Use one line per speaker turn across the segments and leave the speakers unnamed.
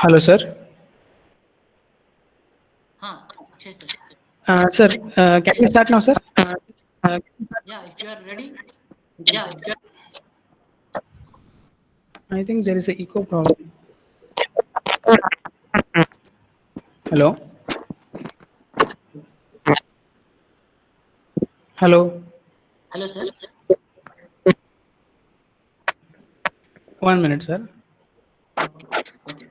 Hello, sir.
हाँ, Akshay sir.
Sir, can we start now, sir?
Yeah, if you are ready, we can start.
I think there is a echo problem. Hello. Hello.
Hello, sir.
1 minute, sir.
Okay, okay.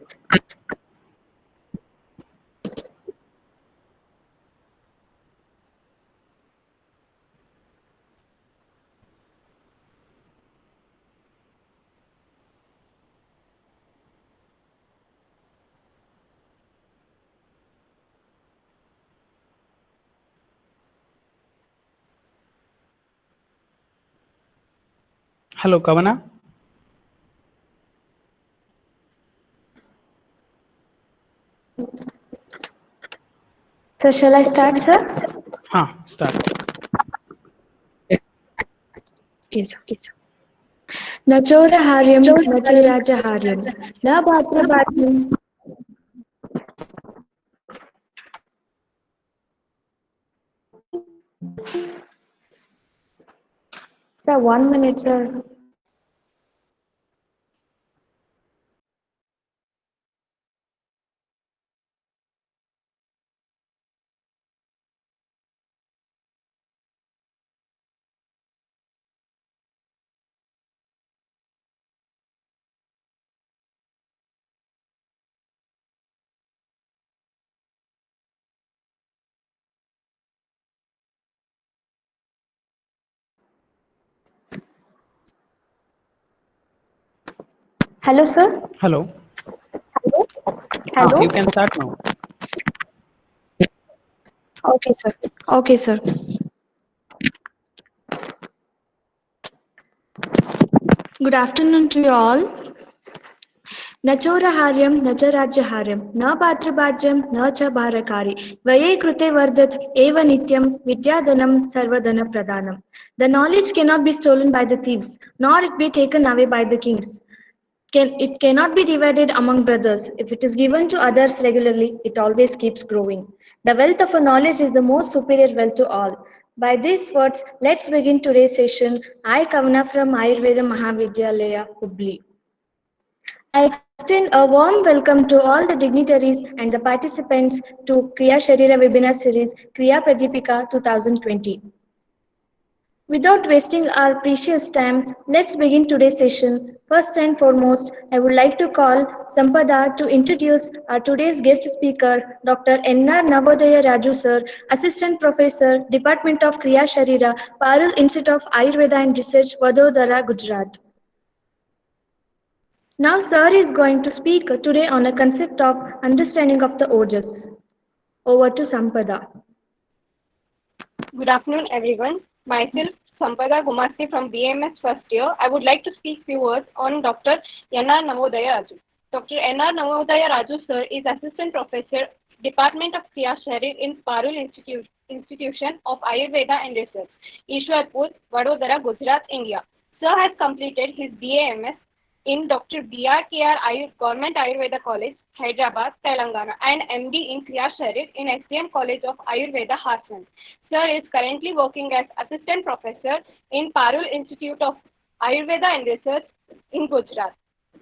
Hello, Kavana.
So shall I start, sir?
Start.
Yes. न चोरहार्यं न च राजहार्यं न भातृभाज्यं. Sir, 1 minute, sir. Hello, sir.
Hello.
Hello.
You can start now.
Okay, sir. Okay, sir. Good afternoon to you all. न चोरहार्यं न च राज्यहार्यं न पात्रभाज्यं न च भारकारि वये कृते वर्धत एव नित्यं विद्याधनं सर्वधनप्रधानम्. The knowledge cannot be stolen by the thieves, nor it be taken away by the kings. It cannot be divided among brothers. If it is given to others regularly, it always keeps growing. The wealth of a knowledge is the most superior wealth to all. By these words, let's begin today's session. I, Kavana from Ayurveda Mahavidyalaya, Hubli. I extend a warm welcome to all the dignitaries and the participants to Kriya Sharira webinar series Kriya Pradipika 2020. Without wasting our precious time, let's begin today's session. First and foremost, I would like to call Sampada to introduce our today's guest speaker, Dr. N.R. Navodaya Raju Sir, Assistant Professor, Department of Kriya Sharira, Parul Institute of Ayurveda and Research, Vadodara, Gujarat. Now, Sir is going to speak today on a concept of understanding of the ojas. Over to Sampada.
Good afternoon, everyone. Myself, Sampada Gumasti from BMS first year. I would like to speak few words on Dr. N.R. Navodaya Raju. Dr. N.R. Navodaya Raju, sir, is Assistant Professor, Department of Kriya Sharir in Parul Institution of Ayurveda and Research, Ishwarpur, Vadodara, Gujarat, India. Sir has completed his BAMS in Dr. B.R.K.R. Government Ayurveda College, Hyderabad, Telangana, and MD in Kriya Sharir in SDM College of Ayurveda, Hassan. Sir is currently working as Assistant Professor in Parul Institute of Ayurveda and Research in Gujarat.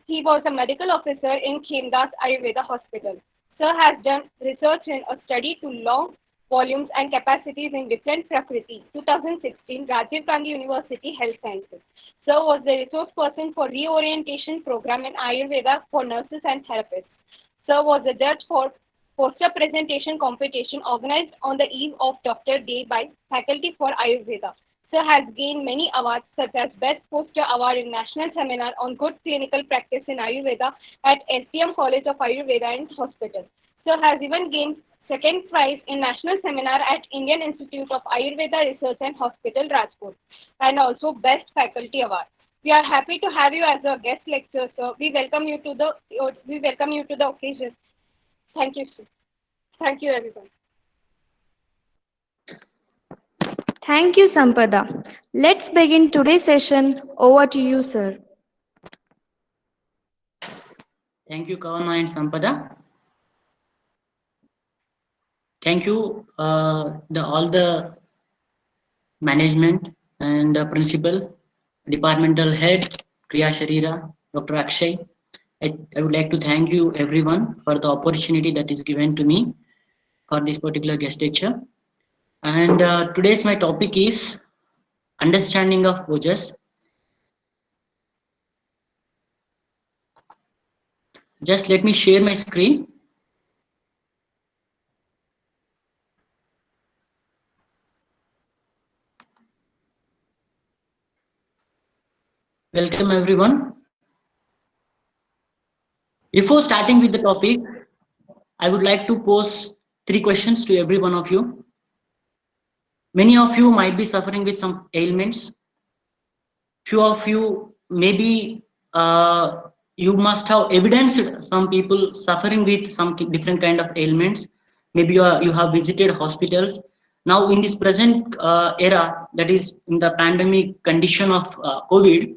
He was a medical officer in Khemdas Ayurveda Hospital. Sir has done research in a study to long volumes and capacities in different Prakriti, 2016, Rajiv Gandhi University Health Sciences. Sir was the resource person for reorientation program in Ayurveda for nurses and therapists. Sir was the judge for poster presentation competition organized on the eve of Doctor Day by Faculty for Ayurveda. Sir has gained many awards such as Best Poster Award in National Seminar on Good Clinical Practice in Ayurveda at SDM College of Ayurveda and Hospital. Sir has even gained second prize in National Seminar at Indian Institute of Ayurveda Research and Hospital, Rajkot, and also Best Faculty Award. We are happy to have you as a guest lecturer, sir. We welcome you to the occasion. Thank you, sir. Thank you, everyone.
Thank you, Sampada. Let's begin today's session. Over to you, sir.
Thank you, Kavana and Sampada. Thank you, all the management and principal, departmental head, Kriya Sharira, Dr. Akshay. I would like to thank you everyone for the opportunity that is given to me for this particular guest lecture. And today's my topic is understanding of Ojas. Just let me share my screen. Welcome everyone. Before starting with the topic, I would like to pose 3 questions to every one of you. Many of you might be suffering with some ailments. Few of you maybe you must have evidenced some people suffering with some different kind of ailments. Maybe you have visited hospitals. Now in this present era, that is in the pandemic condition of COVID,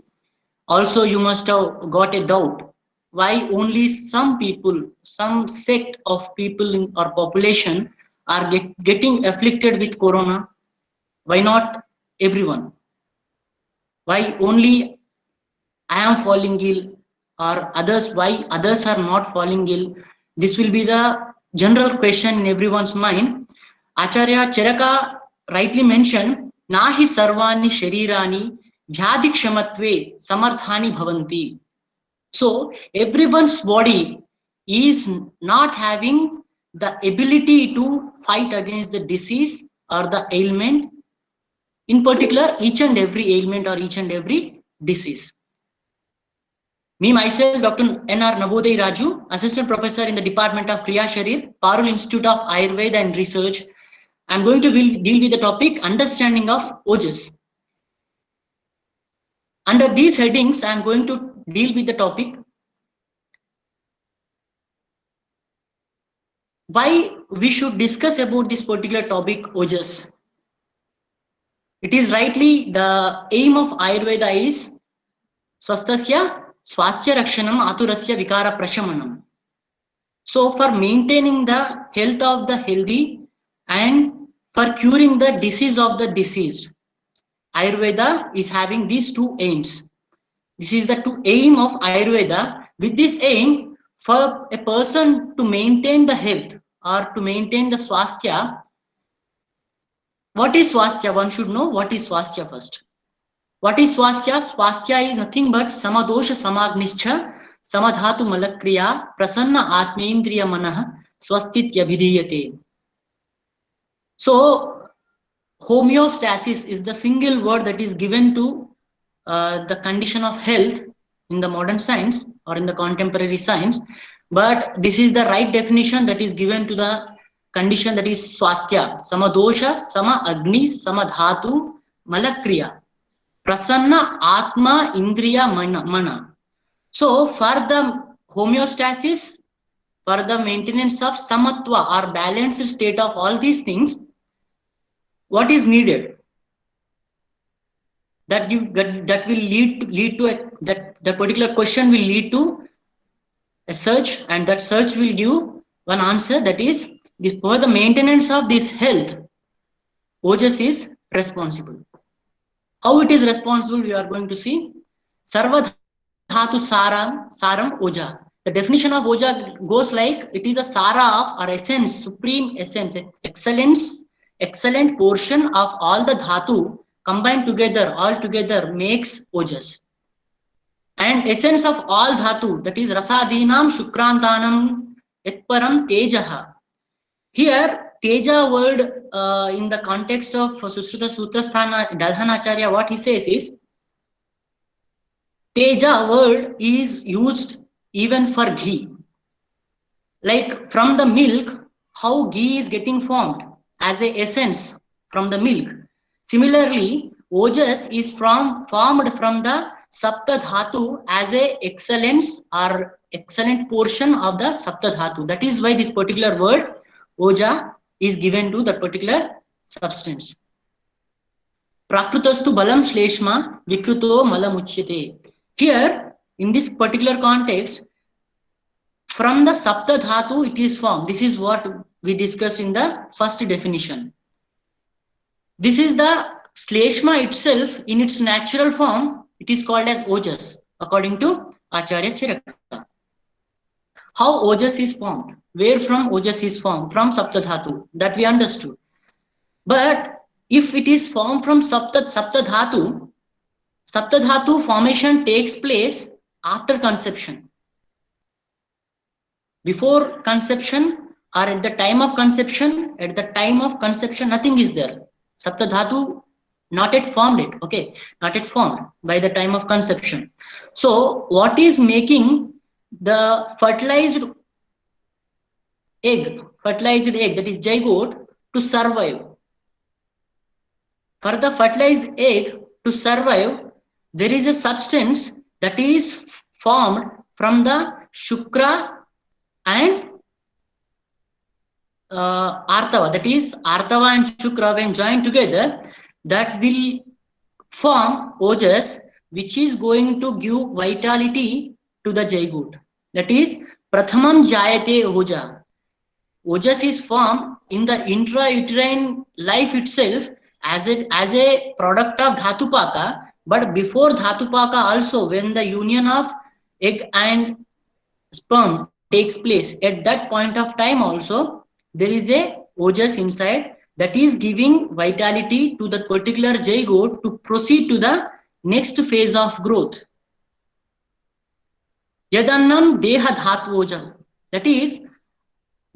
also you must have got a doubt why only some people, some sect of people in our population are getting afflicted with corona. Why not everyone? Why only I am falling ill, or others, why others are not falling ill? This will be the general question in everyone's mind. Acharya Charaka rightly mentioned, Nahi sarvani sharirani vyadikshamatve samarthani bhavanti. So everyone's body is not having the ability to fight against the disease or the ailment, in particular each and every ailment or each and every disease. Me myself, Dr. N.R. Navodaya Raju, Assistant Professor in the Department of Kriya Sharir, Parul Institute of Ayurveda and Research. I am going to deal with the topic understanding of Ojas. Under these headings, I am going to deal with the topic why we should discuss about this particular topic, Ojas. It is rightly the aim of Ayurveda is Swastasya Swasthya Rakshanam Aturasya Vikara Prashamanam. So for maintaining the health of the healthy and for curing the disease of the diseased, Ayurveda is having these 2 aims. This is the 2 aim of Ayurveda. With this aim, for a person to maintain the health or to maintain the swasthya, what is swasthya? One should know what is swasthya first. What is swasthya? Swasthya is nothing but samadosha samagnischa samadhatu malakriya prasanna atmendriya manah swastitya vidhiyate. So homeostasis is the single word that is given to the condition of health in the modern science or in the contemporary science, but this is the right definition that is given to the condition, that is swasthya. Samadosha sama agni samadhatu malakriya prasanna atma indriya mana. So for the homeostasis, for the maintenance of samatva or balanced state of all these things, what is needed? That will lead to that particular question will lead to a search, and that search will give one answer, that is this, for the maintenance of this health, Ojas is responsible. How it is responsible, we are going to see. Sarva dhatu saram Oja. The definition of Oja goes like, it is a sara of, or essence, supreme essence, excellent portion of all the dhatu combined together, all together makes Ojas. And essence of all dhatu, that is rasadinam shukrantanam etparam tejaha. Here teja word in the context of Sushruta Sutrasthana Dadhanacharya, what he says is, teja word is used even for ghee. Like from the milk, how ghee is getting formed as a essence from the milk. Similarly, Ojas is formed from the Sapta Dhatu as a excellence or excellent portion of the Sapta Dhatu. That is why this particular word Oja is given to that particular substance. Prakrutastu balam shleshma vikruto malam uchyate. Here, in this particular context, From the Sapta Dhatu it is formed. This is what we discussed in the first definition. This is the Shleshma itself in its natural form. It is called as Ojas according to Acharya Charaka. How Ojas is formed? Where from Ojas is formed? From Sapta Dhatu. That we understood. But if it is formed from Sapta Dhatu formation takes place after conception. Before conception or at the time of conception, nothing is there. Sapta Dhatu not yet formed it, okay, not yet formed by the time of conception. So what is making the fertilized egg, that is zygote, to survive? For the fertilized egg to survive, there is a substance that is formed from the Shukra and Artava. That is Artava and Shukra when joined together, that will form Ojas, which is going to give vitality to the zygote. That is Prathamam Jayate Oja. Ojas is formed in the intrauterine life itself as a product of Dhatupaka, but before Dhatupaka also, when the union of egg and sperm takes place, at that point of time also there is a Ojas inside that is giving vitality to that particular zygote to proceed to the next phase of growth. Yadannam Deha Dhatu Oja. That is,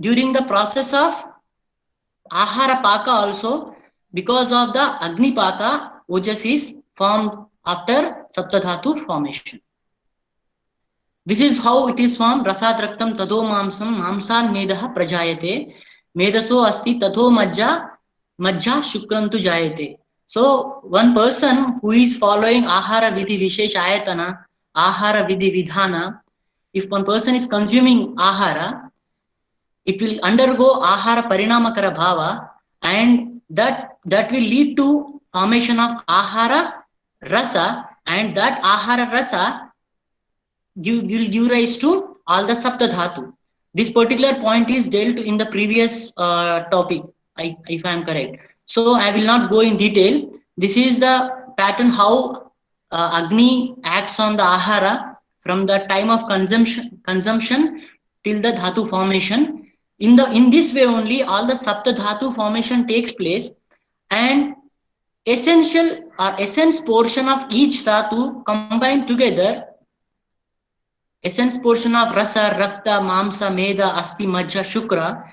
during the process of Ahara Paka also, because of the Agni Paka, Ojas is formed after Saptadhatu formation. This is how it is formed. Rasad Raktam Tado Mamsam Mamsan Medaha Prajayate Medaso Asti Tado Majja Majja Shukrantu Jayate. So one person who is following Ahara Vidhi Vishesh Ayatana, Ahara Vidhi Vidhana, if one person is consuming Ahara, it will undergo Ahara Parinamakara Bhava, and that will lead to formation of Ahara Rasa, and that Ahara Rasa will give rise to all the Sapta Dhatu. This particular point is dealt in the previous topic, if I am correct. So I will not go in detail. This is the pattern how Agni acts on the Ahara from the time of consumption till the Dhatu formation. In this way only all the Sapta Dhatu formation takes place, and essential or essence portion of each Dhatu combined together, essence portion of Rasa, Rakta, Mamsa, Meda, Asti, Majja, Shukra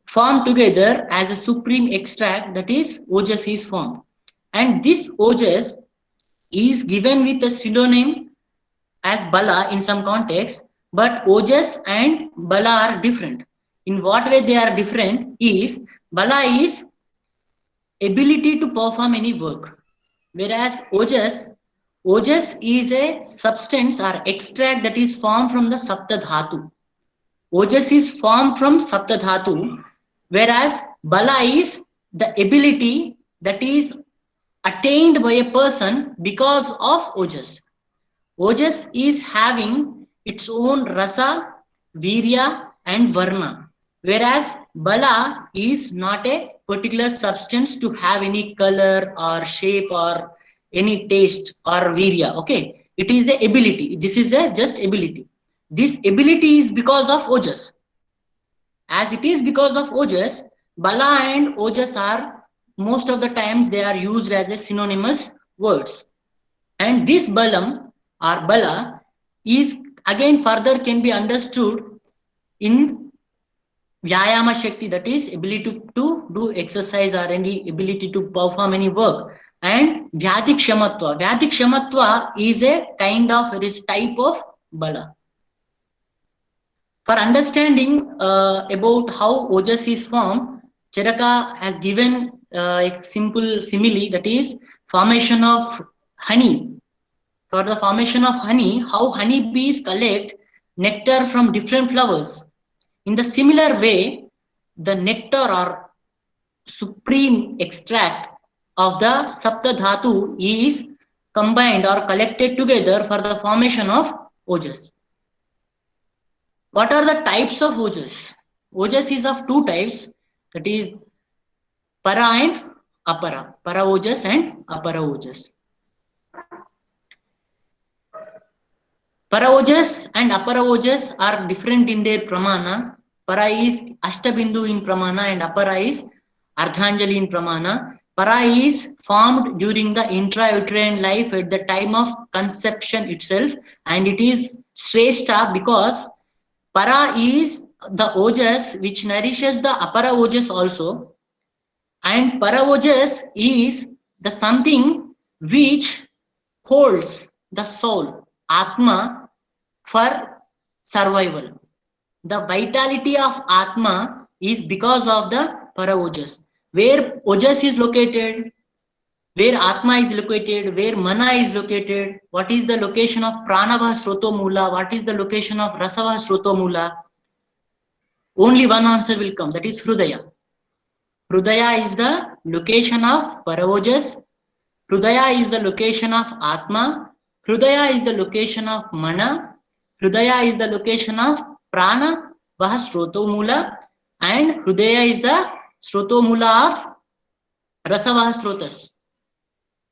formed together as a supreme extract, that is Ojas is formed. And this Ojas is given with a synonym as Bala in some context, but Ojas and Bala are different. In what way they are different is, Bala is ability to perform any work, whereas Ojas is a substance or extract that is formed from the Sapta Dhatu. Ojas is formed from Sapta Dhatu, whereas Bala is the ability that is attained by a person because of Ojas. Ojas is having its own Rasa, Virya and Varna, whereas Bala is not a particular substance to have any color or shape or any taste or Virya. Okay, it is a ability. This is the just ability. This ability is because of Ojas. As it is because of Ojas, Bala and Ojas are most of the times they are used as a synonymous words. And this Balam or Bala is again further can be understood in Vyayama Shakti, that is ability to do exercise or any ability to perform any work. And Vyadik Shamatva. Vyadik Shamatva is a kind of, it is type of Bala. For understanding about how Ojas is formed, Charaka has given a simple simile, that is formation of honey. For the formation of honey, how honey bees collect nectar from different flowers. In the similar way, the nectar or supreme extract of the Sapta Dhatu is combined or collected together for the formation of Ojas. What are the types of ojas? Ojas is of two types, that is para and apara. Para ojas and apara ojas. Para ojas and apara ojas are different in their pramana. Para is Ashtabindu in pramana and apara is Ardhanjali in pramana. Para is formed during the intrauterine life at the time of conception itself, and it is Shrestha because para is the ojas which nourishes the apara ojas also, and para ojas is the something which holds the soul, Atma, for survival. The vitality of Atma is because of the para ojas. Where ojas is located, where Atma is located, where Mana is located, what is the location of Pranava Sroto Mula, what is the location of Rasava Sroto Mula? Only one answer will come, that is Hrudaya. Hrudaya is the location of Paravojas, Hrudaya is the location of Atma, Hrudaya is the location of Mana, Hrudaya is the location of Prana, Vaha Sroto Mula, and Hrudaya is the Sroto Mula of Rasavaha Srotas.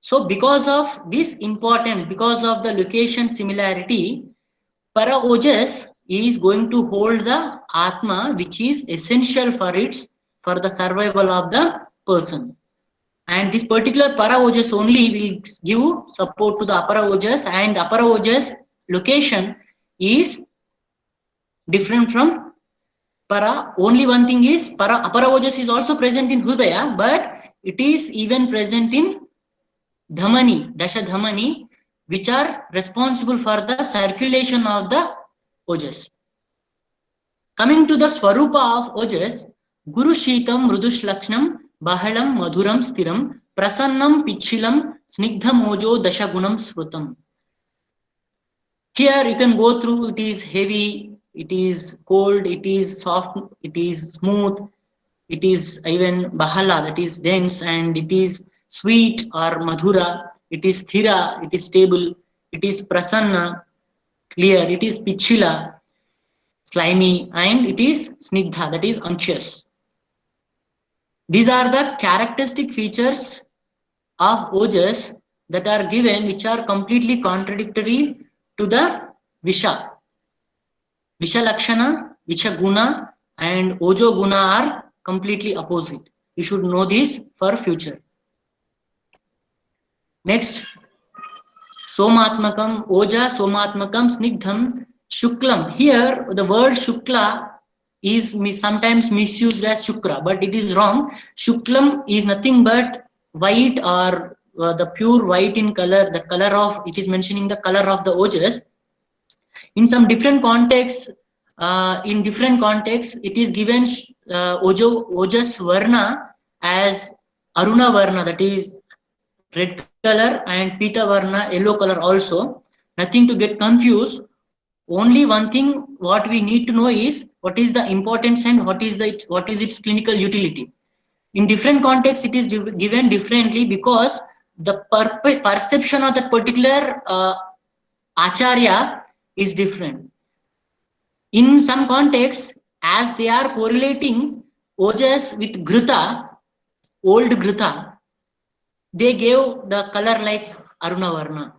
So because of this importance, because of the location similarity, para ojas is going to hold the Atma, which is essential for the survival of the person. And this particular para ojas only will give support to the apara ojas, and apara ojas location is different from para. Only one thing is apara ojas is also present in Hrudaya, but it is even present in Dhamani, Dasha Dhamani, which are responsible for the circulation of the ojas. Coming to the Swarupa of ojas, Guru Shitam Mrudush Lakshnam Bahalam Madhuram Stiram Prasannam Pichilam Snigdha Mojo Dasha Gunam Srutam. Here you can go through, it is heavy, it is cold, it is soft, it is smooth, it is even Bahala, that is dense, and it is sweet or Madhura, it is Thira, it is stable, it is Prasanna, clear, it is Pichila, slimy, and it is Snigdha, that is unctuous. These are the characteristic features of ojas that are given, which are completely contradictory to the Visha. Visha Lakshana, Visha Guna, and Ojo Guna are completely opposite. You should know this for future. Next, Somatmakam, Oja Somatmakam Snigdham Shuklam. Here the word Shukla is sometimes misused as Shukra, but it is wrong. Shuklam is nothing but white or the pure white in color, the color of, it is mentioning the color of the ojas. In some different contexts, it is given ojas varna as Aruna varna, that is red color, and Pita varna, yellow color also. Nothing to get confused. Only one thing what we need to know is what is the importance and what is its clinical utility. In different contexts, it is given differently because the perception of that particular acharya is different. In some contexts, as they are correlating ojas with Ghruta, old Ghruta, they gave the color like Aruna Varna.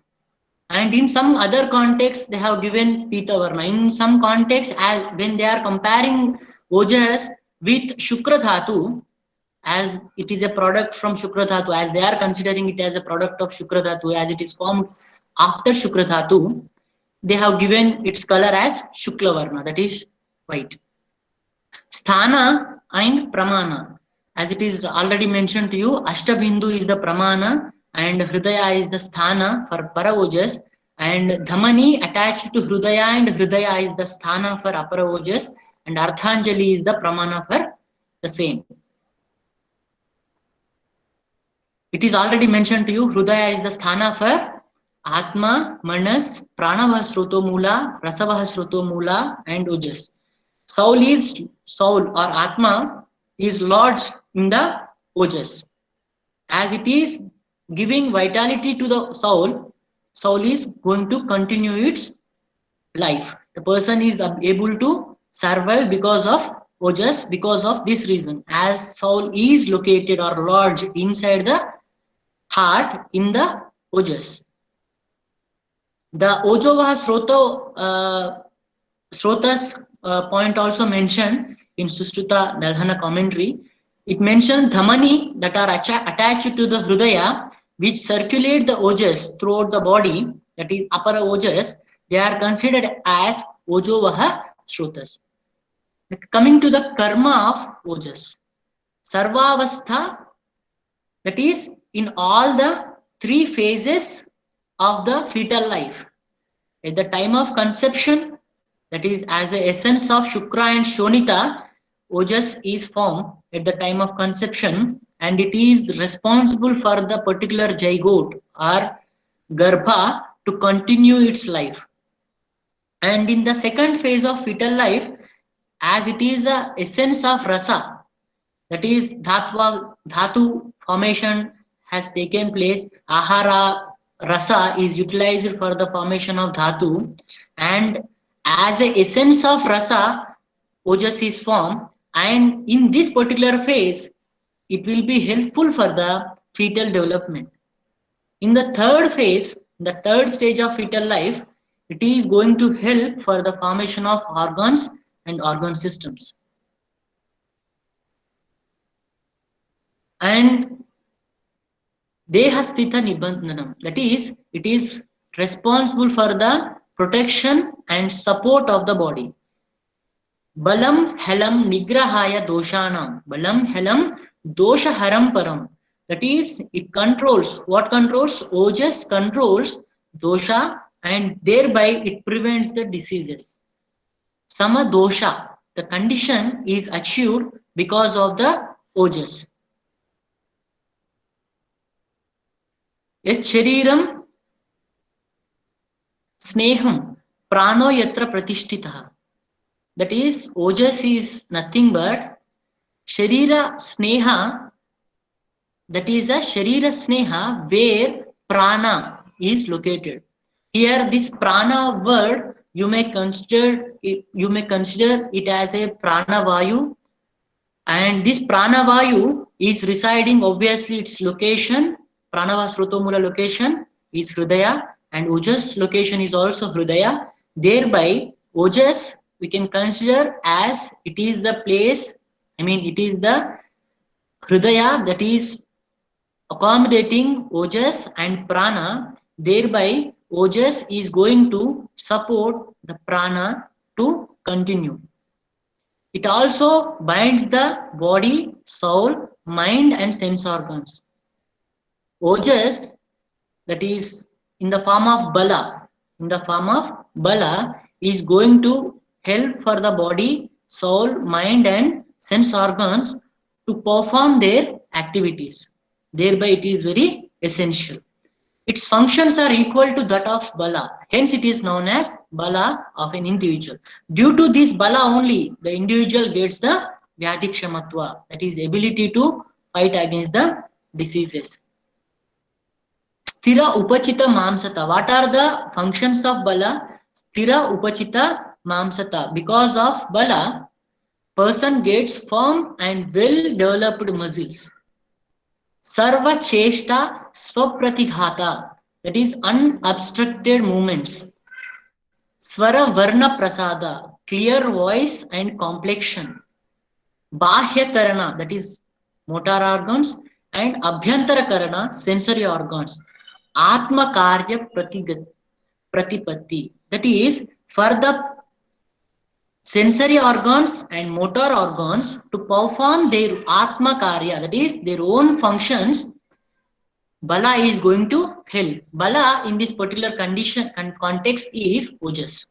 And in some other contexts, they have given Pita Varna. In some contexts, when they are comparing ojas with Shukra Dhatu, as it is a product from Shukra Dhatu, as they are considering it as a product of Shukra Dhatu, as it is formed after Shukra Dhatu, they have given its color as Shukla Varna, that is white. Sthana and Pramana. As it is already mentioned to you, Ashtabindu is the Pramana and Hridaya is the Sthana for para ojas, and Dhamani attached to Hridaya, and Hridaya is the Sthana for apara ojas, and Ardhanjali is the Pramana for the same. It is already mentioned to you, Hridaya is the Sthana for Atma, Manas, Pranava Sroto Mula, Rasavaha Sroto Mula, and ojas. Soul or Atma is lodged in the ojas. As it is giving vitality to the soul is going to continue its life. The person is able to survive because of ojas, because of this reason, as soul is located or lodged inside the heart in the ojas. The Ojavaha Srotas point also mentioned in Sushruta Dalhana commentary. It mentions dhamani that are attached to the Hrudaya, which circulate the ojas throughout the body, that is Apara ojas, they are considered as Ojavaha Srotas. Coming to the karma of ojas, Sarvavastha, that is in all the three phases of the fetal life. At the time of conception, that is as the essence of Shukra and Shonita, ojas is formed at the time of conception, and it is responsible for the particular zygote or garbha to continue its life. And in the second phase of fetal life, as it is the essence of rasa, that is dhatu formation has taken place, ahara rasa is utilized for the formation of dhatu, and as a essence of rasa, ojas is formed, and in this particular phase it will be helpful for the fetal development. In the third phase, the third stage of fetal life, it is going to help for the formation of organs and organ systems. And Dehasthita Nibandhanam, that is, it is responsible for the protection and support of the body. Balam helam nigrahaya doshanam, balam helam dosha haram param, that is, it controls, what controls? Ojas controls dosha, and thereby it prevents the diseases. Sama dosha, the condition is achieved because of the ojas. Yat shariram sneham prano yatra pratishtitah, that is, ojas is nothing but sharira sneha, that is a sharira sneha where prana is located. Here this prana word, you may consider it as a prana vayu, and this prana vayu is residing, obviously its location, pranava srutomula location is Hrudaya, and ojas location is also Hrudaya. Thereby ojas we can consider as it is the place, it is the Hrudaya that is accommodating ojas and prana. Thereby ojas is going to support the prana to continue. It also binds the body, soul, mind and sense organs. Ojas, that is in the form of bala, is going to help for the body, soul, mind and sense organs to perform their activities. Thereby it is very essential. Its functions are equal to that of bala. Hence it is known as bala of an individual. Due to this bala only, the individual gets the vyadhikshamatva, that is ability to fight against the diseases. Sthira upachita mamsata. What are the functions of bala? Sthira upachita mamsata. Because of bala, person gets firm and well developed muscles. Sarva cheshta swapratighata, that is unobstructed movements. Swara varna prasada, clear voice and complexion. Bahya karana, that is motor organs, and abhyantara karana, sensory organs. Atma karya pratipatti, that is for the sensory organs and motor organs to perform their atma karya, that is their own functions. Bala is going to help. Bala in this particular condition and context is ojas.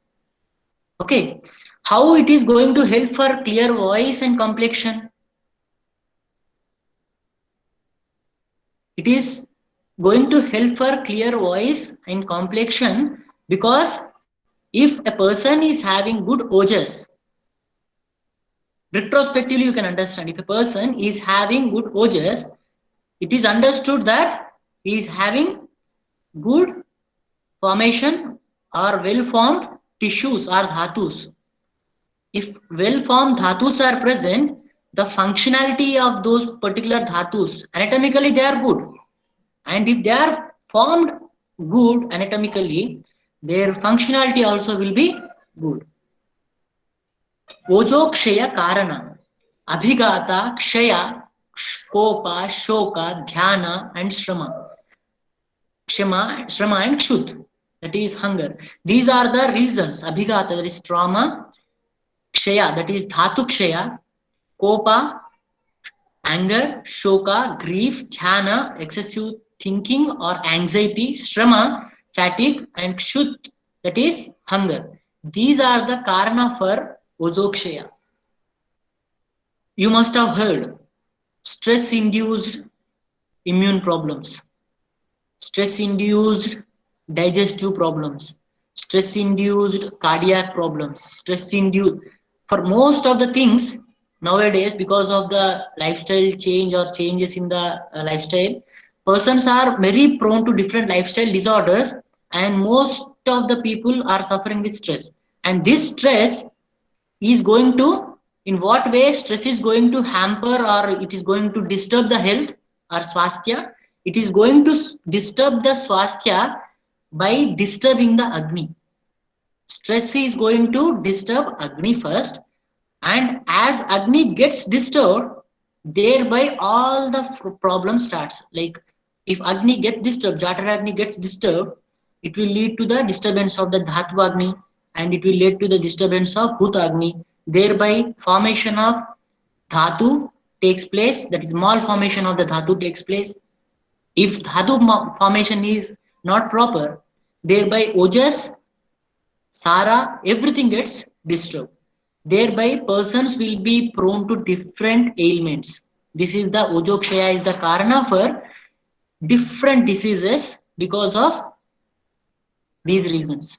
Okay, how it is going to help for clear voice and complexion? It is going to help for clear voice and complexion because if a person is having good ojas, retrospectively you can understand, if a person is having good ojas, it is understood that he is having good formation or well formed tissues or dhatus. If well-formed dhatus are present, the functionality of those particular dhatus, anatomically they are good. And if they are formed good anatomically, their functionality also will be good. Ojo kshaya karana, abhigata, kshaya, kopa, shoka, dhyana, and shrama. Shrama and kshut, that is hunger. These are the reasons. Abhigata, that is trauma. Kshaya, that is dhatu kshaya. Kopa, anger. Shoka, grief. Dhyana, excessive thinking or anxiety. Shrama, fatigue. And kshut, that is hunger. These are the karana for ojokshaya. You must have heard stress induced immune problems, stress induced digestive problems, stress induced cardiac problems, stress induced for most of the things nowadays, because of the lifestyle change or changes in the lifestyle, persons are very prone to different lifestyle disorders, and most of the people are suffering with stress. And this stress is going to, in what way stress is going to hamper or it is going to disturb the health or swasthya? It is going to disturb the swasthya by disturbing the Agni. Stress is going to disturb Agni first, and as Agni gets disturbed, thereby all the problem starts. Like if Agni gets disturbed, Jatara Agni gets disturbed, it will lead to the disturbance of the Dhatu Agni, and it will lead to the disturbance of Bhuta Agni. Thereby formation of Dhatu takes place, that is malformation of the Dhatu takes place. If Dhatu formation is not proper, thereby Ojas, Sara, everything gets disturbed. Thereby persons will be prone to different ailments. This is the Ojokshaya is the karana for different diseases because of these reasons.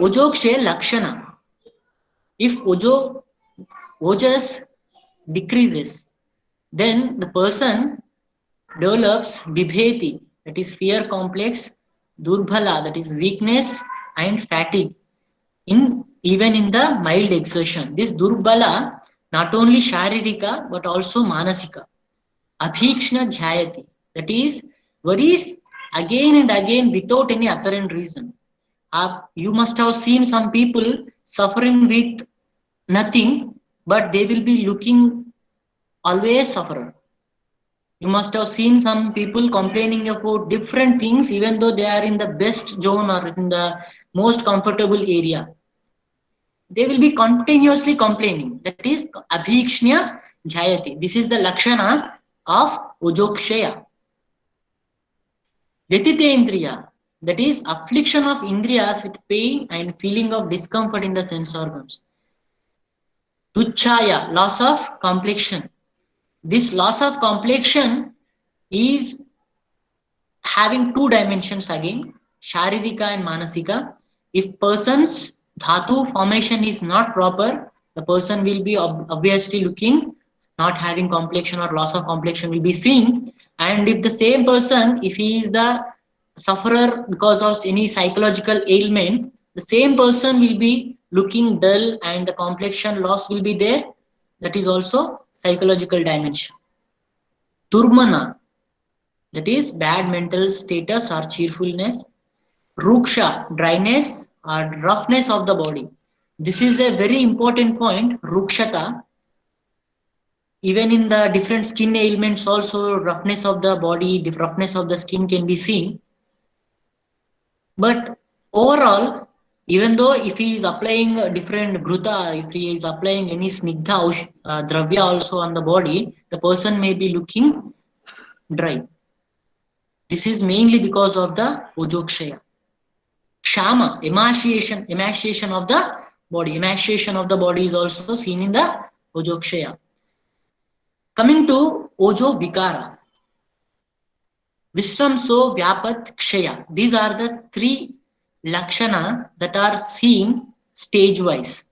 Ojokshaya Lakshana. If Ojas decreases, then the person develops Bibheti, that is fear complex, Durbhala, that is weakness, and fatigue. Even in the mild exertion, this Durbala not only Sharirika but also Manasika. Abhikshna Dhyayati, that is worries again and again without any apparent reason. You must have seen some people suffering with nothing, but they will be looking always sufferer. You must have seen some people complaining about different things even though they are in the best zone or in the most comfortable area. They will be continuously complaining. That is Abhikshnya Jayati. This is the Lakshana of Ojokshaya. Vyatitendriya, that is affliction of Indriyas with pain and feeling of discomfort in the sense organs. Tuchaya, loss of complexion. This loss of complexion is having two dimensions again, Sharirika and Manasika. If person's Dhatu formation is not proper, the person will be obviously looking, not having complexion or loss of complexion will be seen. And if the same person, if he is the sufferer because of any psychological ailment, the same person will be looking dull and the complexion loss will be there. That is also psychological dimension. Turmana, that is bad mental status or cheerfulness. Ruksha, dryness or roughness of the body. This is a very important point, Rukshata. Even in the different skin ailments also, roughness of the body, roughness of the skin can be seen. But overall, even though if he is applying different gruta, if he is applying any snigdha dravya also on the body, the person may be looking dry. This is mainly because of the Ojokshaya. Kshama, emaciation of the body. Emaciation of the body is also seen in the Ojokshaya. Coming to Ojo Vikara. Vishramso Vyapat Kshaya. These are the three Lakshana that are seen stage wise.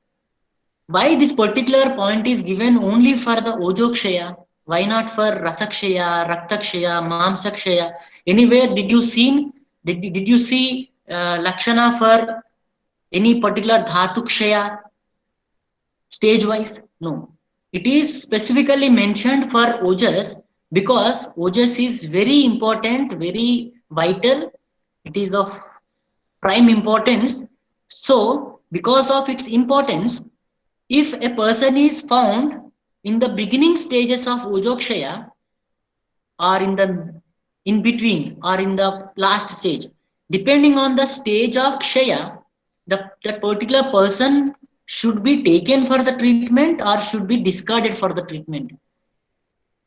Why this particular point is given only for the Ojokshaya? Why not for Rasakshaya, Raktakshaya, Mamsakshaya? Anywhere did you see Lakshana for any particular Dhatukshaya stage wise? No. It is specifically mentioned for Ojas because Ojas is very important, very vital. It is of prime importance. So, because of its importance, if a person is found in the beginning stages of Ojokshaya or in between or in the last stage, depending on the stage of Kshaya, that particular person should be taken for the treatment or should be discarded for the treatment.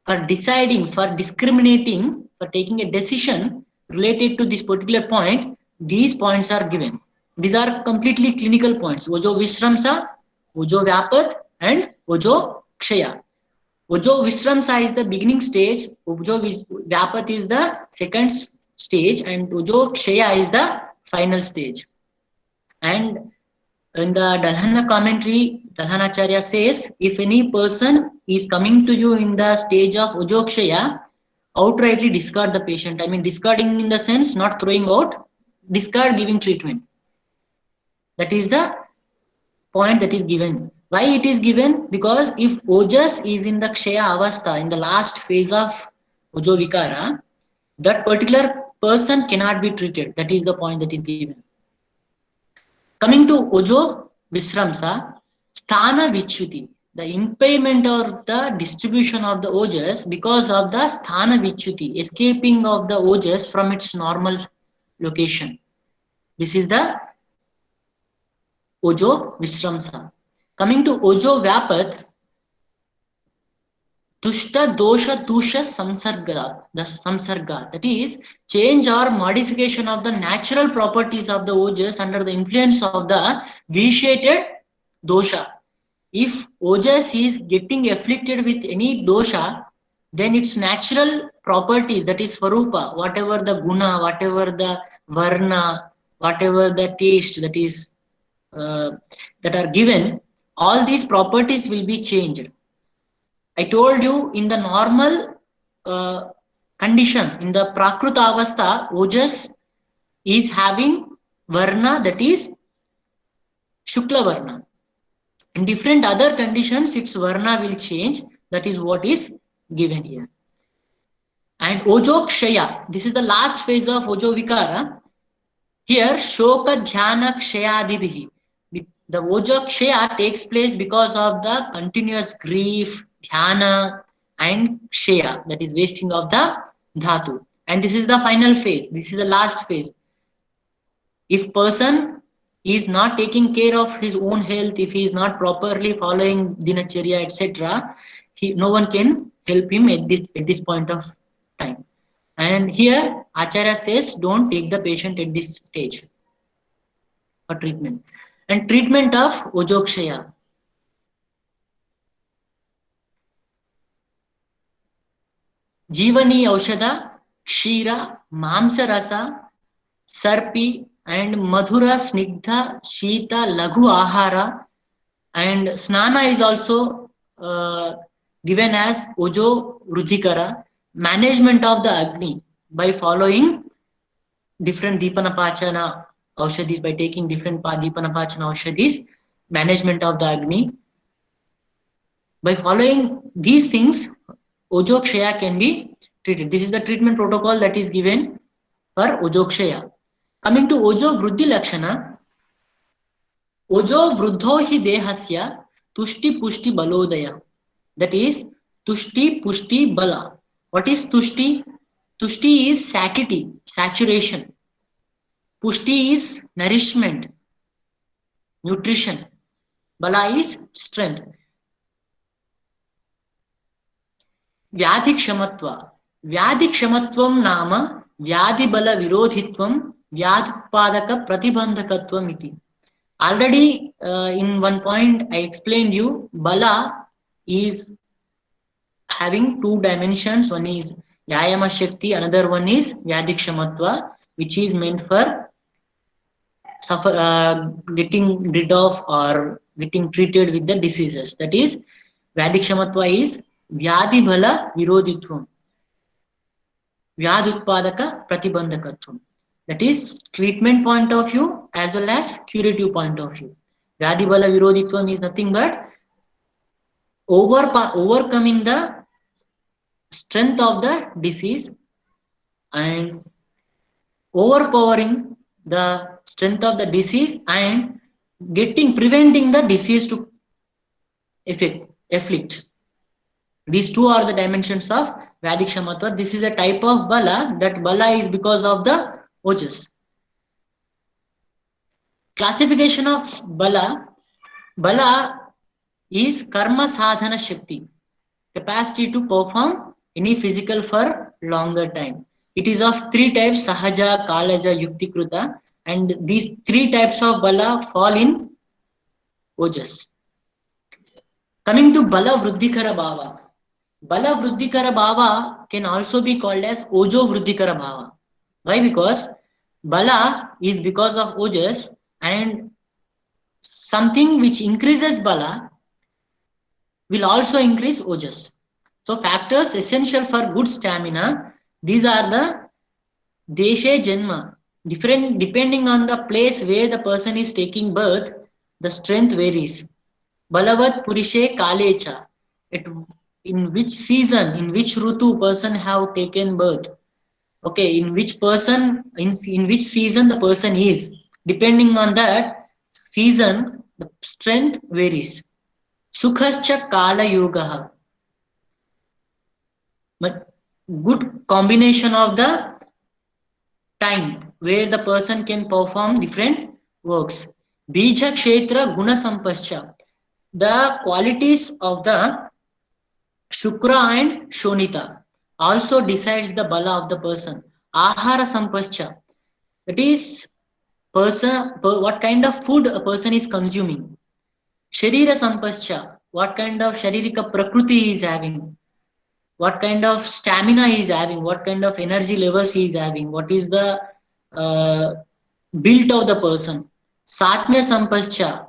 For deciding, for discriminating, for taking a decision related to this particular point, these points are given. These are completely clinical points. Ojo Vishramsa, Ojo Vyapat, and Ojo Kshaya. Ojo Vishramsa is the beginning stage, Ojo Vyapat is the second stage, and Ojo Kshaya is the final stage. And in the Dalhana commentary, Dalhanacharya says, if any person is coming to you in the stage of Ojokshaya, outrightly discard the patient. I mean, discarding in the sense, not throwing out, discard giving treatment. That is the point that is given. Why it is given? Because if Ojas is in the Kshaya Avastha, in the last phase of Ojo Vikara, that particular person cannot be treated. That is the point that is given. Coming to Ojo Vishramsa, Sthana Vichyuti, the impairment or the distribution of the Ojas because of the Sthana Vichyuti, escaping of the Ojas from its normal location. This is the Ojo Vishramsa. Coming to Ojo Vyapat, Tushta Dosha Dusha Samsarga, the Samsarga, that is change or modification of the natural properties of the Ojas under the influence of the vitiated dosha. If Ojas is getting afflicted with any dosha, then its natural properties, that is Swarupa, whatever the guna, whatever the varna, whatever the taste that is that are given, all these properties will be changed. I told you in the normal condition, in the Prakruta Avastha, Ojas is having Varna, that is Shukla Varna. In different other conditions, its Varna will change. That is what is given here. And Ojo Kshaya, this is the last phase of Ojo Vikara. Here, Shoka Dhyana Kshayadibhihi. The Ojo Kshaya takes place because of the continuous grief, dhyana, and kshaya, that is wasting of the dhatu. And this is the final phase. This is the last phase. If person is not taking care of his own health, if he is not properly following dinacharya, etc., no one can help him at this point of time. And here Acharya says, don't take the patient at this stage for treatment. And treatment of Ojokshaya. Jivani Aushadha, Kshira, Mamsa Rasa, Sarpi, and Madhura Snigdha, Shita, Laghu Ahara, and Snana is also given as Ojo Rudhikara, management of the Agni by following different Deepanapachana Aushadhis, by taking different Deepanapachana Aushadhis, management of the Agni. By following these things, Ojokshaya can be treated. This is the treatment protocol that is given for Ojokshaya. Coming to Ojo Vruddhi Lakshana, Ojo Vruddho hi dehasya tushti pushti balodaya. That is tushti pushti bala. What is tushti? Tushti is satiety, saturation. Pushti is nourishment, nutrition. Bala is strength. Vyadhikshamatva. Vyadhikshamatvam nama vyadibala virodhitvam vyadutpadaka pratibandhakatvam iti. Already in one point I explained you, Bala is having two dimensions. One is Vyayama Shakti, another one is Vyadhikshamatva, which is meant for getting rid of or getting treated with the diseases. That is, Vyadhikshamatva is Vyadhi Bala Virodhitvam, Vyadutpadaka Pratibandhakatvam. That is treatment point of view as well as curative point of view. Vyadhi Bala Virodhitvam is nothing but overcoming the strength of the disease and overpowering the strength of the disease and preventing the disease to afflict. These two are the dimensions of Vedic Shamatva. This is a type of Bala. That Bala is because of the Ojas. Classification of Bala. Bala is Karma Sadhana Shakti, capacity to perform any physical for longer time. It is of three types: Sahaja, Kalaja, Yuktikruta, and these three types of Bala fall in Ojas. Coming to Bala Vruddhikara Bhava. Bala Vruddhikara Bhava can also be called as Ojo Vruddhikara Bhava. Why? Because Bala is because of Ojas, and something which increases Bala will also increase Ojas. So factors essential for good stamina, these are the Deshe Janma. Different depending on the place where the person is taking birth, the strength varies. Balavat Purishe Kalecha. In which season, in which Rutu person have taken birth. Okay, in which which season the person is. Depending on that season, the strength varies. Sukhascha Kala Yogaha. But good combination of the time where the person can perform different works. Bija Kshetra Guna Sampascha. The qualities of the Shukra and Shonita also decides the Bala of the person. Ahara Sampascha. That is what kind of food a person is consuming. Sharira Sampascha. What kind of Sharirika Prakriti he is having. What kind of stamina he is having, what kind of energy levels he is having, what is the build of the person. Satmya Sampascha,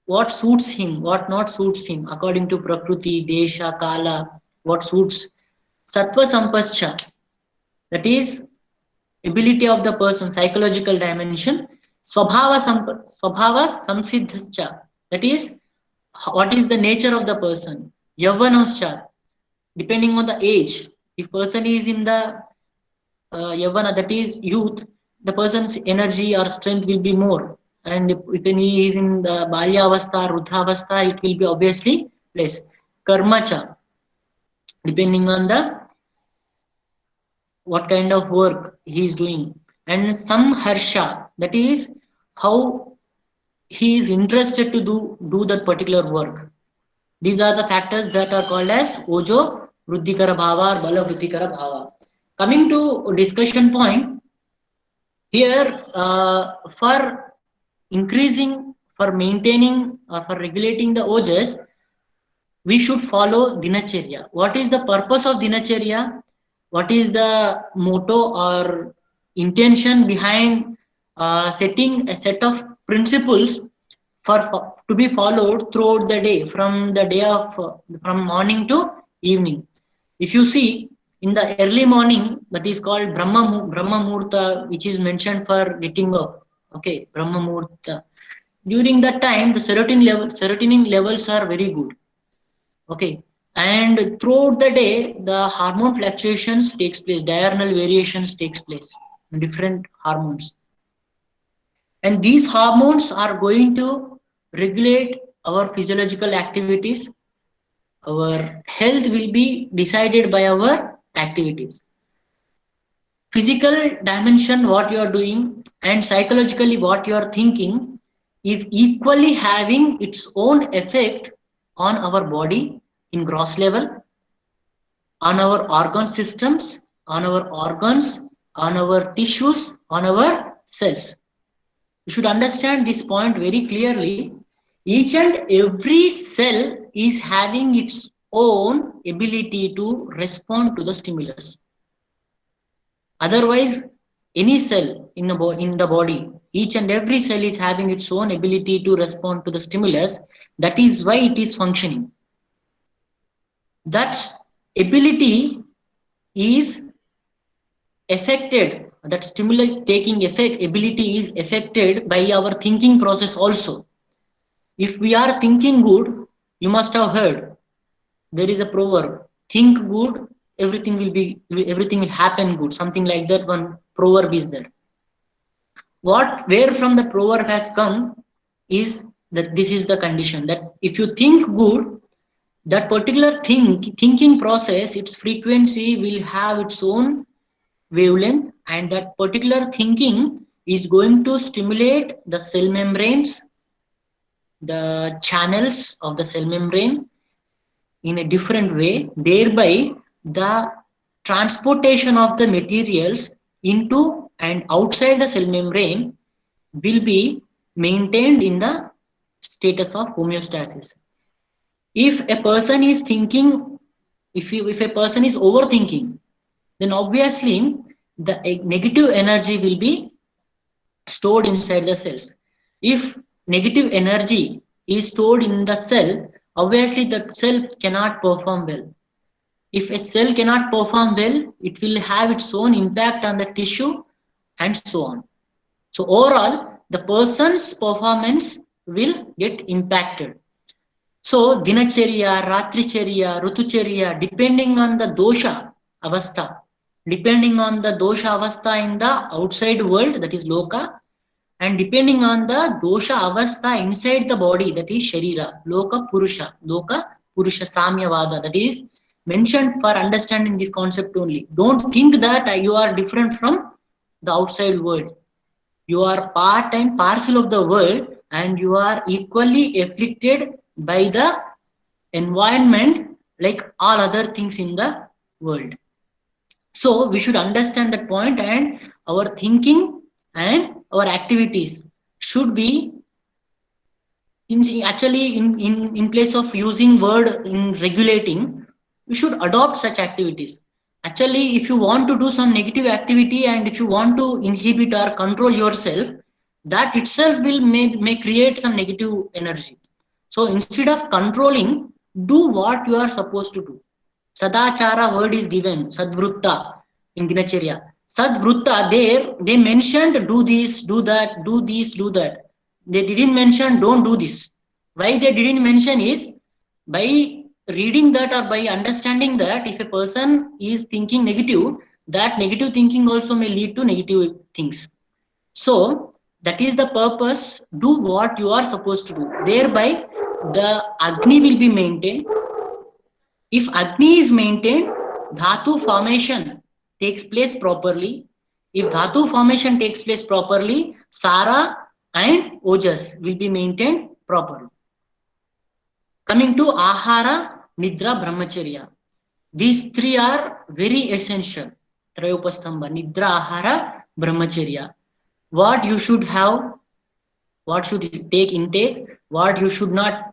what suits him, what not suits him, according to Prakriti, Desha, Kala, what suits. Sattva Sampascha, that is ability of the person, psychological dimension. Swabhava Samsiddhascha, that is what is the nature of the person. Yavanoscha, depending on the age. If person is in the Yavana, that is youth, the person's energy or strength will be more. And if he is in the Balya Avastha, Ruddha Avastha, it will be obviously less. Karmacha, depending on the what kind of work he is doing. And some Harsha, that is how he is interested to do that particular work. These are the factors that are called as Ojo Vruddhikara Bhava or Bala Vruddhikara Bhava. Coming to discussion point, here for increasing, for maintaining or for regulating the Ojas, we should follow Dinacharya. What is the purpose of Dinacharya? What is the motto or intention behind setting a set of principles to be followed throughout the day, from the day of from morning to evening. If you see in the early morning, that is called Brahma Murta, which is mentioned for getting up. Okay, Brahma Murta. During that time, the serotonin levels are very good. Okay, and throughout the day, the hormone fluctuations takes place, diurnal variations takes place, different hormones. And these hormones are going to regulate our physiological activities. Our health will be decided by our activities. Physical dimension, what you are doing, and psychologically what you are thinking is equally having its own effect on our body in gross level, on our organ systems, on our organs, on our tissues, on our cells. You should understand this point very clearly. Each and every cell is having its own ability to respond to the stimulus. Otherwise, any cell in the body, each and every cell is having its own ability to respond to the stimulus. That is why it is functioning. That ability is affected, that stimuli taking effect, ability is affected by our thinking process also. If we are thinking good, you must have heard, There is a proverb: think good, everything will happen good. Something like that. One proverb is there. Where from the proverb has come is that this is the condition, that if you think good, that particular thinking process, its frequency will have its own wavelength, and that particular thinking is going to stimulate the cell membranes, the channels of the cell membrane in a different way, thereby the transportation of the materials into and outside the cell membrane will be maintained in the status of homeostasis. If a person is thinking, if a person is overthinking, then obviously the negative energy will be stored inside the cells. If negative energy is stored in the cell, obviously the cell cannot perform well. If a cell cannot perform well, it will have its own impact on the tissue and so on. So overall, the person's performance will get impacted. So dinacharya, ratricharya, rutucharya, depending on the dosha avastha, depending on the dosha avastha in the outside world, that is loka, and depending on the dosha avastha inside the body, that is sharira, loka purusha samyavada, that is mentioned for understanding this concept only. Don't think that you are different from the outside world. You are part and parcel of the world, and you are equally afflicted by the environment like all other things in the world. So we should understand that point, and our thinking and our activities should be in place of using word in regulating, you should adopt such activities. Actually, if you want to do some negative activity and if you want to inhibit or control yourself, that itself will may create some negative energy. So instead of controlling, do what you are supposed to do. Sadachara word is given, Sadvrutta in Dinacharya. Sadvrutta, there they mentioned do this, do that, do this, do that. They didn't mention don't do this. Why they didn't mention is, by reading that or by understanding that if a person is thinking negative, that negative thinking also may lead to negative things. So that is the purpose. Do what you are supposed to do. Thereby the Agni will be maintained. If Agni is maintained, Dhatu formation takes place properly. If Dhatu formation takes place properly, Sara and Ojas will be maintained properly. Coming to Ahara, Nidra, Brahmacharya. These three are very essential. Trayopastambha, Nidra, Ahara, Brahmacharya. What you should have, what should you intake, what you should not,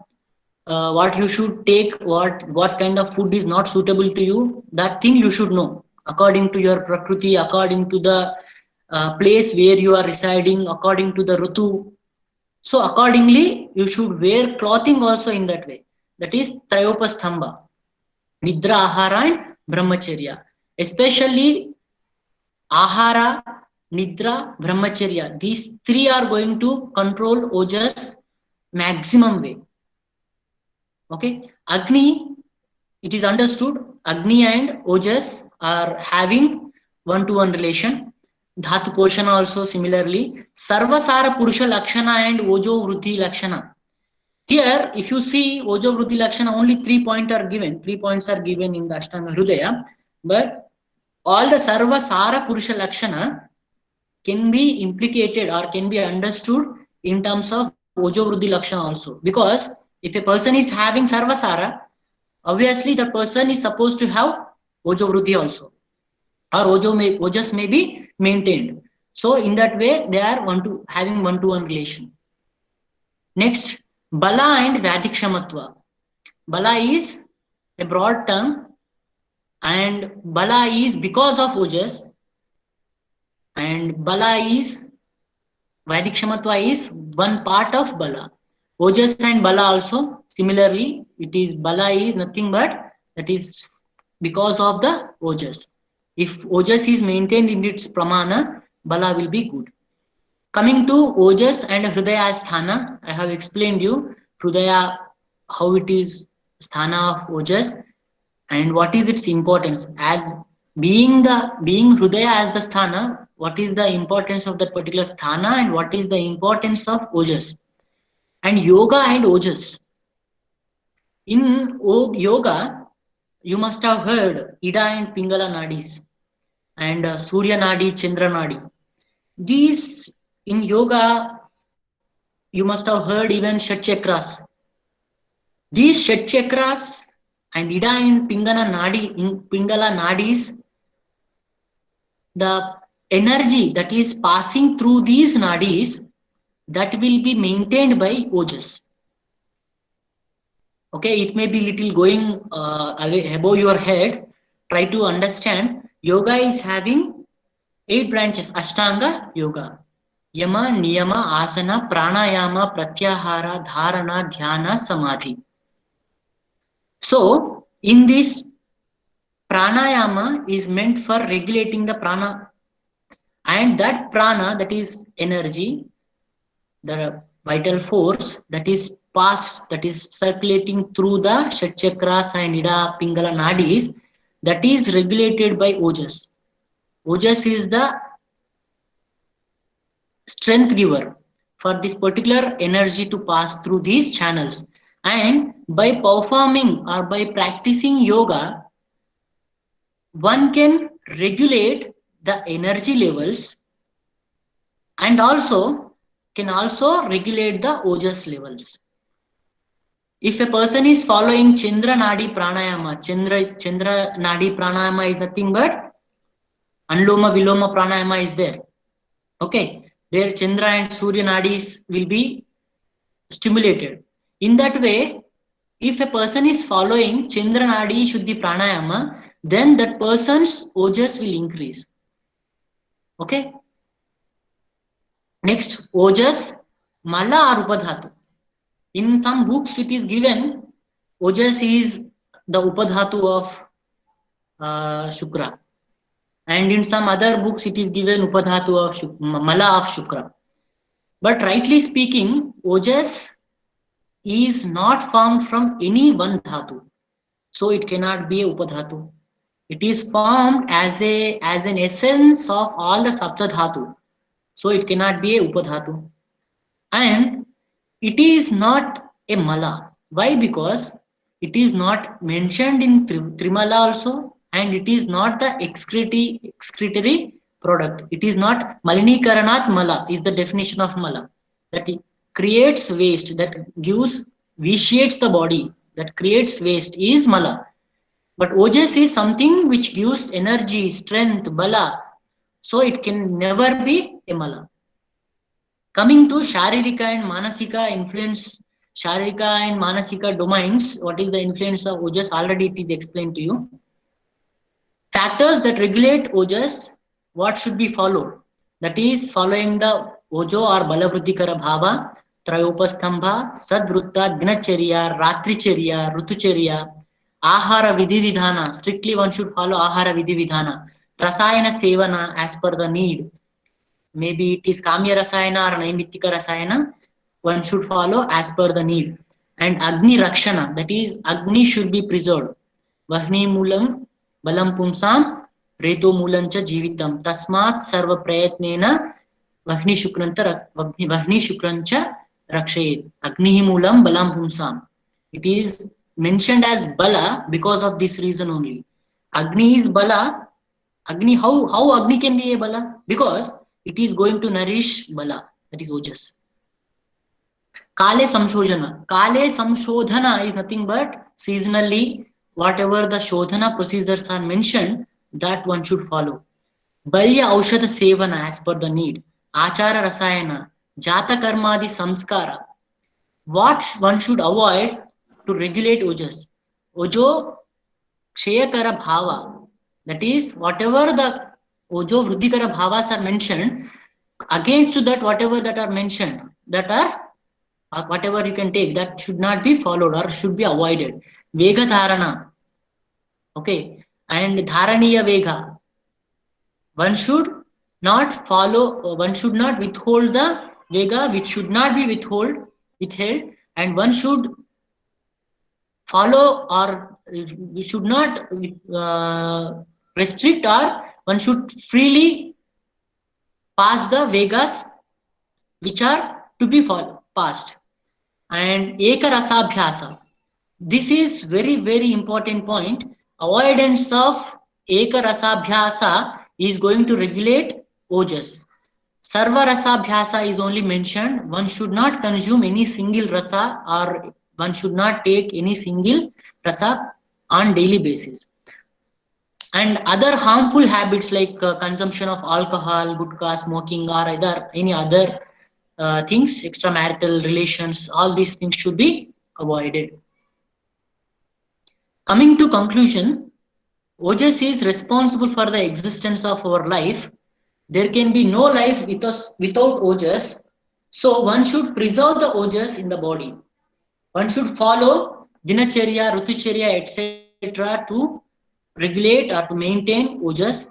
what you should take, what kind of food is not suitable to you, that thing you should know according to your prakriti, according to the place where you are residing, according to the rutu. So accordingly you should wear clothing also in that way. That is Trayopastambha, Nidra, Ahara and Brahmacharya. Especially Ahara, Nidra, Brahmacharya. These three are going to control Ojas maximum way. Okay, Agni, it is understood, Agni and Ojas are having one-to-one relation. Dhatu Poshana also similarly. Sarvasara Purusha Lakshana and Ojo Vruddhi Lakshana. Here, if you see Ojo Vruddhi Lakshana, only 3 points are given. 3 points are given in the Ashtanga Hrudaya. But all the Sarvasara Purusha Lakshana can be implicated or can be understood in terms of Ojo Vruddhi Lakshana also. Because if a person is having Sarvasara, obviously the person is supposed to have Ojo Vruddhi also. Or Ojas may be maintained. So in that way, they are having one-to-one relation. Next, Bala and Vadikshamatva. Bala is a broad term, and Bala is because of Ojas, and Bala is, Vadikshamatva is one part of Bala. Ojas and Bala also similarly, it is Bala is nothing but that is because of the Ojas. If Ojas is maintained in its Pramana, Bala will be good. Coming to Ojas and Hrudaya Sthana, I have explained you Hrudaya, how it is Sthana of Ojas, And what is its importance? As being Hridaya as the sthana, what is the importance of that particular sthana and what is the importance of Ojas? And yoga and Ojas. In yoga, you must have heard Ida and Pingala Nadis and Surya Nadi, Chandra Nadi. These in yoga, you must have heard even Shat Chakras. These Shat Chakras and Ida and Pingala Nadis, the energy that is passing through these nadis, that will be maintained by Ojas. Okay, it may be little going away above your head. Try to understand. Yoga is having 8 branches. Ashtanga Yoga. Yama, Niyama, Asana, Pranayama, Pratyahara, Dharana, Dhyana, Samadhi. So, in this, pranayama is meant for regulating the prana. And that prana, that is energy, the vital force that is passed, that is circulating through the Shat Chakras and Ida, Pingala Nadis, that is regulated by Ojas. Ojas is the strength giver for this particular energy to pass through these channels. And by performing or by practicing yoga, one can regulate the energy levels and can also regulate the Ojas levels. If a person is following Chandra Nadi Pranayama, Chandra Nadi Pranayama is nothing but Anuloma Viloma Pranayama is there. Okay, there Chandra and Surya Nadis will be stimulated. In that way, if a person is following Chandra Nadi Shuddhi Pranayama, then that person's Ojas will increase. Okay. Next, Ojas, Mala or Upadhatu. In some books it is given Ojas is the Upadhatu of Shukra. And in some other books it is given Upadhatu of Mala of Shukra. But rightly speaking, Ojas is not formed from any one dhatu. So it cannot be a Upadhatu. It is formed as an essence of all the Sapta Dhatu. So it cannot be a Upadhatu. And it is not a Mala. Why? Because it is not mentioned in Trimala also, and it is not the excretory product. It is not Malinikaranat Mala is the definition of Mala. That it creates waste, that vitiates the body, that creates waste is Mala. But Ojas is something which gives energy, strength, Bala. So it can never be a Mala. Coming to Sharirika and Manasika influence, Sharirika and Manasika domains, what is the influence of Ojas? Already it is explained to you. Factors that regulate Ojas, what should be followed? That is following the Ojo or Balavruddhikara Bhava, Trayopastambha, Sadvrutta, Dinacharya, Ratricharya, Rutucharya, Ahara Vidhi Vidhana. Strictly one should follow Ahara Vidhi Vidhana. Rasayana Sevana as per the need. Maybe it is Kamya Rasayana or Naimittika Rasayana, one should follow as per the need. And Agni Rakshana, that is Agni should be preserved. Vahni Mulam Balam Pumsam Reto Mulancha Jivitam Tasmat Sarva Prayatnena Vahni Shukrancha Rakshayet. Agni Mulam Balam Pumsam. It is mentioned as Bala because of this reason only. Agni is Bala. Agni, how Agni can be a Bala? Because it is going to nourish Bala, that is Ojas. Kale Samshodhana. Kale Samshodhana is nothing but seasonally, whatever the Shodhana procedures are mentioned, that one should follow. Balya Aushadha Sevana as per the need. Achara Rasayana. Jata Karmadi Samskara. What one should avoid to regulate Ojas? Ojo Kshayakara Bhava. That is, whatever the Ojo Vruddhikara Bhavas are mentioned, against that whatever that are mentioned, that are whatever you can take, that should not be followed or should be avoided. Vega Dharana. Okay. And Dharaniya Vega. One should not follow, one should not withhold the Vega which should not be withheld, and one should follow, or we should not restrict, or one should freely pass the Vegas which are to be passed. And Eka Rasabhyasa. This is very important point. Avoidance of Eka Rasabhyasa is going to regulate Ojas. Sarva Rasabhyasa is only mentioned. One should not consume any single rasa, or one should not take any single rasa on daily basis. And other harmful habits like consumption of alcohol, gutka, smoking, or any other things, extramarital relations, all these things should be avoided. Coming to conclusion, Ojas is responsible for the existence of our life. There can be no life without Ojas. So one should preserve the Ojas in the body. One should follow Dinacharya, Rutucharya, etc. to regulate or to maintain Ojas.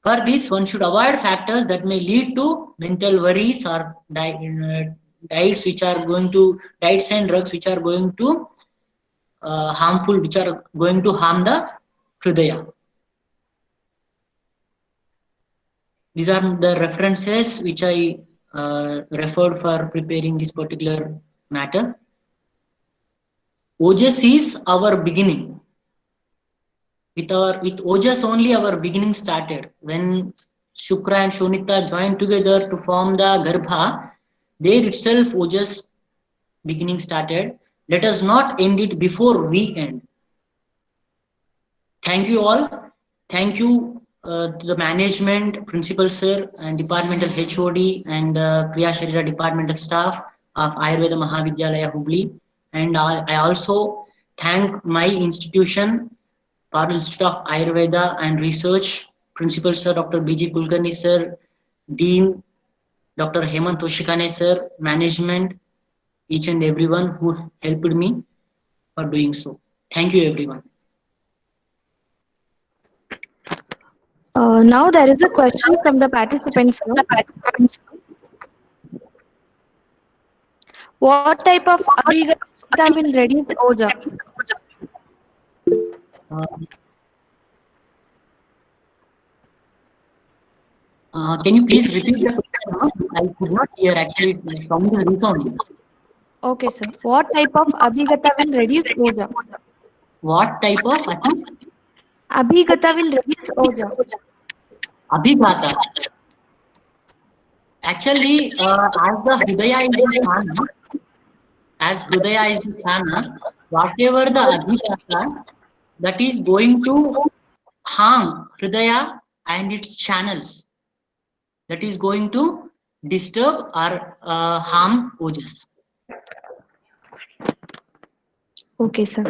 For this, one should avoid factors that may lead to mental worries, or diets and drugs which are going to harmful, which are going to harm the Hridaya. These are the references which I referred for preparing this particular matter. Ojas is our beginning. With Ojas only our beginning started. When Shukra and Shonita joined together to form the Garbha, there itself Ojas beginning started. Let us not end it before we end. Thank you all. Thank you to the management, principal sir, and departmental HOD, and the Kriya Sharira departmental staff of Ayurveda Mahavidyalaya Hubli. And I also thank my institution, Parul Institute of Ayurveda and Research, Principal Sir Dr. B.G. Kulkarni Sir, Dean Dr. Hemant Toshikane Sir, management, each and everyone who helped me for doing so. Thank you, everyone.
Now there is a question from the participants. What type of Abhigata will reduce Oja?
Can you please repeat the question? I could not hear actually. The sound is resounding.
Okay, sir. What type of Abhigata will reduce Oja?
What type of
Abhigata will reduce Oja.
Abhigata? Actually, as the Hridaya is the Thana, whatever the Abhigata, that is going to harm Hridaya and its channels, that is going to disturb or harm Ojas.
Okay, sir.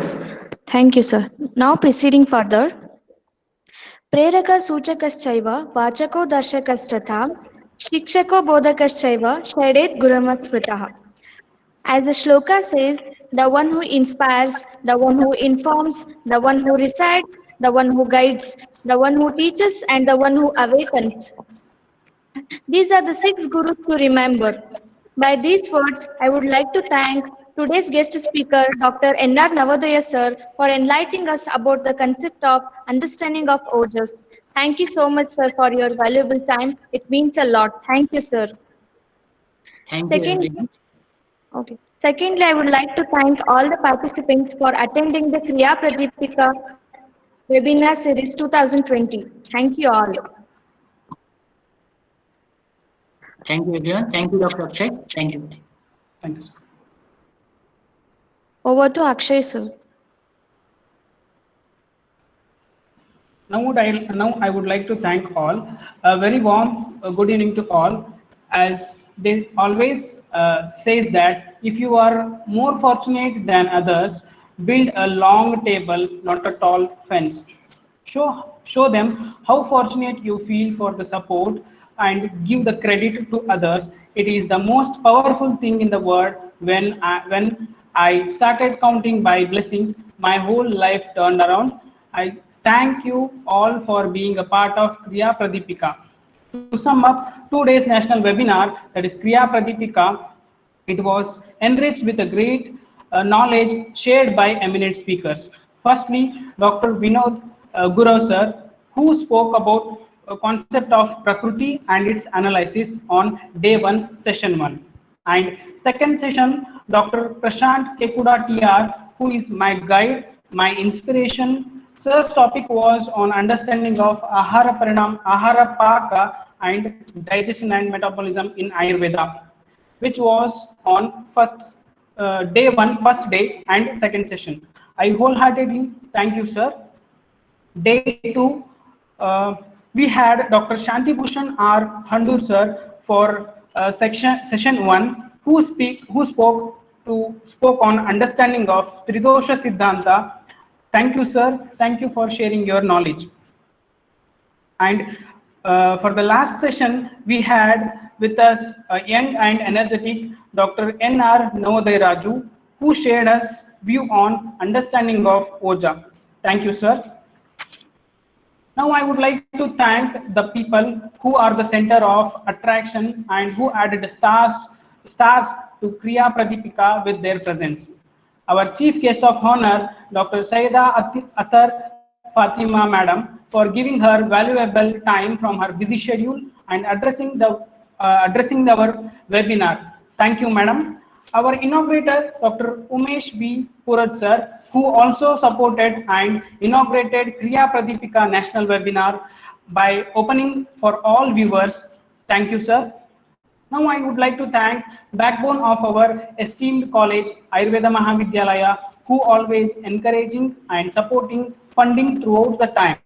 Thank you, sir. Now proceeding further. Preraka Suchakaschaiva Vachako Darshakastratha Shikshako Bodhakaschaiva Shadet Guramasmritaha. As the shloka says, the one who inspires, the one who informs, the one who recites, the one who guides, the one who teaches, and the one who awakens. These are the 6 gurus to remember. By these words, I would like to thank today's guest speaker, Dr. N.R. Navodaya sir, for enlightening us about the concept of understanding of Ojas. Thank you so much, sir, for your valuable time. It means a lot. Thank you, sir.
Thank you, everyone.
Okay. Secondly, I would like to thank all the participants for attending the Kriya Pradipika webinar series 2020. Thank you all.
Thank you, everyone. Thank you, Dr. Akshay. Thank you.
Thank you, sir.
Over to Akshay, sir.
Now I would like to thank all. A very warm good evening to all. As they always says that if you are more fortunate than others, build a long table, not a tall fence. Show them how fortunate you feel for the support and give the credit to others. It is the most powerful thing in the world. When I started counting by blessings, my whole life turned around. I thank you all for being a part of Kriya Pradipika. To sum up, today's national webinar, that is Kriya Pradipika, it was enriched with a great knowledge shared by eminent speakers. Firstly, Dr. Vinod Gurav sir, who spoke about a concept of Prakriti and its analysis on day 1, session 1. And second session, Dr. Prashant Kekuda TR, who is my guide, my inspiration. Sir's topic was on understanding of Ahara Parinam, Ahara Paka and digestion and metabolism in Ayurveda, which was on day 1, first day and second session. I wholeheartedly thank you, sir. Day 2, we had Dr. Shanti Bhushan R. Handur sir for session 1, who spoke on understanding of Tridosha Siddhanta. Thank you, sir. Thank you for sharing your knowledge. And for the last session, we had with us a young and energetic Dr. N.R. Navodaya Raju, who shared us view on understanding of OJA. Thank you, sir. Now I would like to thank the people who are the center of attraction and who added stars to Kriya Pradipika with their presence. Our chief guest of honor, Dr. Saida Athar Fatima Madam, for giving her valuable time from her busy schedule and addressing our webinar. Thank you, Madam. Our inaugurator, Dr. Umesh V. Purad sir, who also supported and inaugurated Kriya Pradipika National Webinar by opening for all viewers. Thank you, sir. Now I would like to thank backbone of our esteemed college, Ayurveda Mahavidyalaya, who always encouraging and supporting funding throughout the time.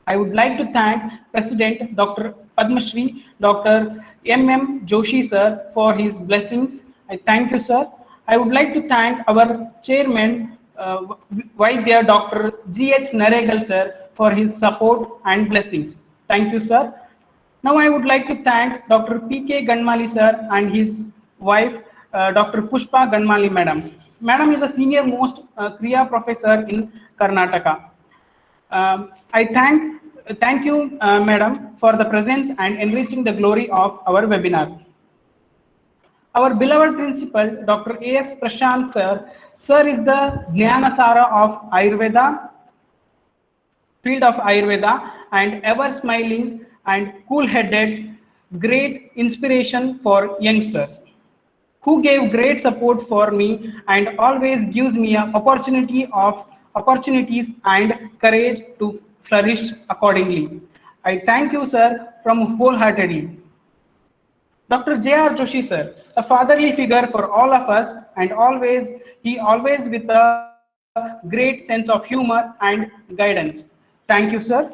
I would like to thank President Dr. Padma Shri, Dr. M.M. Joshi sir for his blessings. I thank you, sir. I would like to thank our chairman, Vaidya Dr. G.H. Naregal sir for his support and blessings. Thank you, sir. Now I would like to thank Dr. P.K. Ganmali sir and his wife, Dr. Pushpa Ganmali madam. Madam is a senior most Kriya professor in Karnataka. I thank you, madam, for the presence and enriching the glory of our webinar. Our beloved principal, Dr. A.S. Prashant sir. Sir is the Jnanasara of Ayurveda, field of Ayurveda, and ever smiling and cool-headed, great inspiration for youngsters, who gave great support for me and always gives me an opportunities and courage to flourish accordingly. I thank you, sir, from wholeheartedly. Dr. J.R. Joshi sir, a fatherly figure for all of us, and he always with a great sense of humor and guidance. Thank you, sir.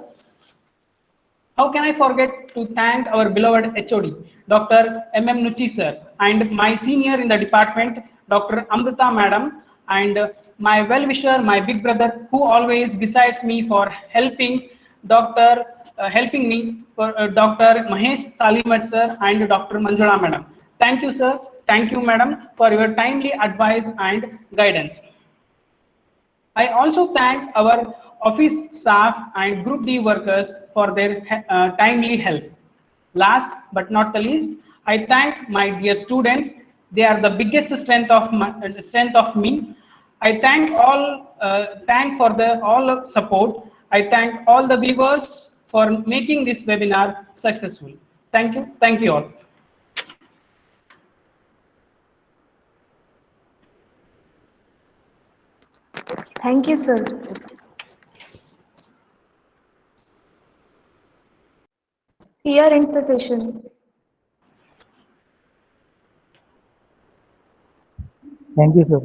How can I forget to thank our beloved HOD, Dr. M.M. Nuchi sir, and my senior in the department, Dr. Amrita madam, and my well-wisher, my big brother, who always besides me for helping Dr. Dr. Mahesh Salimat sir and Dr. Manjula madam. Thank you, sir. Thank you, madam, for your timely advice and guidance. I also thank our office staff and Group D workers for their timely help. Last but not the least, I thank my dear students. They are the biggest strength of me. I thank all all support. I thank all the viewers for making this webinar successful. Thank you. Thank you all.
Thank you, sir. Here ends the session.
Thank you, sir.